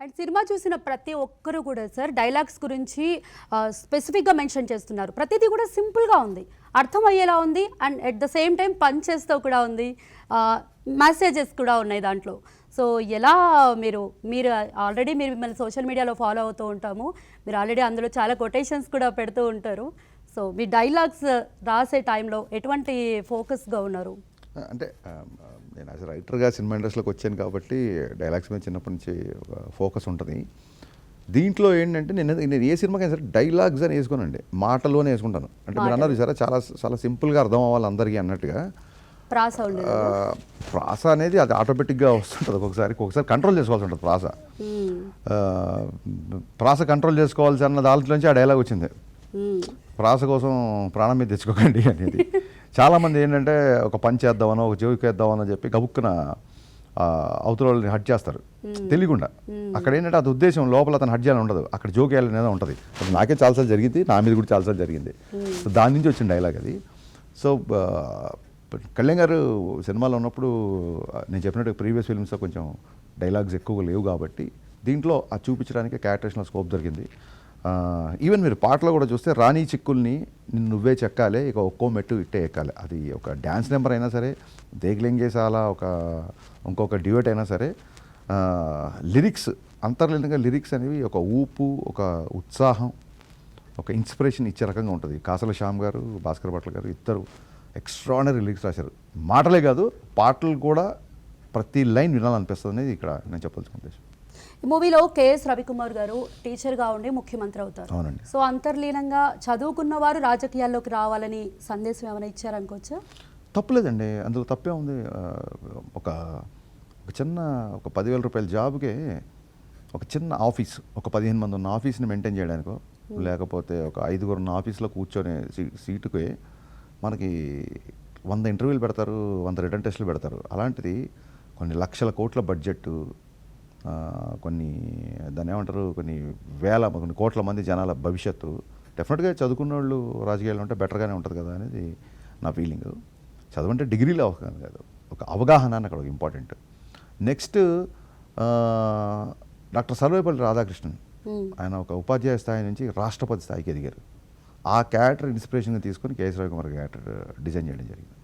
And cinema చూసిన ప్రతి ఒక్కరు కూడా సార్ డైలాగ్స్ గురించి స్పెసిఫిక్గా మెన్షన్ చేస్తున్నారు. ప్రతిదీ కూడా సింపుల్గా ఉంది, అర్థమయ్యేలా ఉంది, and at the same time పంచెస్తో కూడా ఉంది, మెసేజెస్ కూడా ఉన్నాయి దాంట్లో. సో ఎలా మీరు ఆల్రెడీ మిమ్మల్ని సోషల్ మీడియాలో ఫాలో అవుతూ ఉంటాము, మీరు ఆల్రెడీ అందులో చాలా కొటేషన్స్ కూడా పెడుతూ ఉంటారు. సో మీ డైలాగ్స్ రాసే టైంలో ఎటువంటి ఫోకస్గా ఉన్నారు? అంటే నేను యాజ్ రైటర్గా సినిమా ఇండస్ట్రీలోకి వచ్చాను కాబట్టి డైలాగ్స్ మీద చిన్నప్పటి నుంచి ఫోకస్ ఉంటుంది. దీంట్లో ఏంటంటే నేను ఏ సినిమాకైనా సరే డైలాగ్స్ అని వేసుకోనండి, మాటలోనే వేసుకుంటాను. అంటే మీరు అన్నారు సరే, చాలా చాలా సింపుల్గా అర్థం అవ్వాలి అందరికీ అన్నట్టుగా. ప్రాస అనేది అది ఆటోమేటిక్గా వస్తుంటుంది. ఒక్కొక్కసారి కంట్రోల్ చేసుకోవాల్సి ఉంటుంది ప్రాస కంట్రోల్ చేసుకోవాల్సి అన్న దాంట్లోంచి ఆ డైలాగ్ వచ్చింది, ప్రాస కోసం ప్రాణం మీద తెచ్చుకోకండి అనేది. చాలామంది ఏంటంటే ఒక పని చేద్దామనో ఒక జోక్ వేద్దామని చెప్పి గబుక్కున అవతల వాళ్ళని హట్ చేస్తారు తెలియకుండా. అక్కడ ఏంటంటే అది ఉద్దేశం, లోపల అతను హట్ చేయాలని ఉండదు, అక్కడ జోక్ వేయాలనేది ఉంటుంది. నాకే చాలాసార్లు జరిగింది, నా మీద కూడా చాలాసార్లు జరిగింది. సో దాని నుంచి వచ్చిన డైలాగ్ అది. సో కళ్యాణ్ గారు సినిమాలో ఉన్నప్పుడు నేను చెప్పినట్టు ప్రీవియస్ ఫిల్మ్స్లో కొంచెం డైలాగ్స్ ఎక్కువగా లేవు కాబట్టి దీంట్లో అది చూపించడానికి క్యారెక్టరేషన్లో స్కోప్ దొరికింది. ఈవెన్ మీరు పాటలో కూడా చూస్తే రాణి చిక్కుల్ని నువ్వే చెక్కాలి, ఇక ఒక్కో మెట్టు ఇట్టే ఎక్కాలి. అది ఒక డ్యాన్స్ నెంబర్ అయినా సరే, దేగ్లింగేసాలా ఇంకొక డ్యూయట్ అయినా సరే, లిరిక్స్ అంతర్లీనంగా లిరిక్స్ అనేవి ఒక ఊపు, ఒక ఉత్సాహం, ఒక ఇన్స్పిరేషన్ ఇచ్చే రకంగా ఉంటుంది. కాసల శ్యామ్ గారు, భాస్కర్ భట్ల గారు ఇద్దరు ఎక్స్ట్రాడినరీ లిరిక్స్ రాశారు. మాటలే కాదు, పాటలు కూడా ప్రతి లైన్ వినాలనిపిస్తుంది అనేది ఇక్కడ నేను చెప్పాల్సిన ఉద్దేశం. ఈ మూవీలో కేఎస్ రవికుమార్ గారు టీచర్గా ఉండి ముఖ్యమంత్రి అవుతారు. అవునండి. సో అంతర్లీనంగా చదువుకున్న వారు రాజకీయాల్లోకి రావాలని సందేశం ఏమైనా ఇచ్చారనుకోవచ్చా? తప్పులేదండి, అందులో తప్పే ఉంది. ఒక చిన్న 10,000 రూపాయల జాబ్కే ఒక చిన్న ఆఫీస్, ఒక 15 మంది ఉన్న ఆఫీస్ని మెయింటైన్ చేయడానికో, లేకపోతే ఒక 5గురు ఉన్న ఆఫీస్లో కూర్చొని సీటుకే మనకి 100 ఇంటర్వ్యూలు పెడతారు, 100 రిటర్న్ టెస్టులు పెడతారు. అలాంటిది కొన్ని లక్షల కోట్ల బడ్జెట్, కొన్ని దాన్ని ఏమంటారు, కొన్ని కోట్ల మంది జనాల భవిష్యత్తు. డెఫినెట్గా చదువుకున్న వాళ్ళు రాజకీయాలు ఉంటే బెటర్గానే ఉంటుంది కదా అనేది నా ఫీలింగ్. చదువు అంటే డిగ్రీలో అవగాహన కాదు, ఒక అవగాహన అని అక్కడ important. Next doctor Sarvepalli Radhakrishnan, ఆయన ఒక ఉపాధ్యాయ స్థాయి నుంచి రాష్ట్రపతి స్థాయికి ఎదిగారు. ఆ క్యారెక్టర్ ఇన్స్పిరేషన్గా తీసుకొని కేఎస్ రవికుమార్ క్యారెక్టర్ డిజైన్ చేయడం జరిగింది.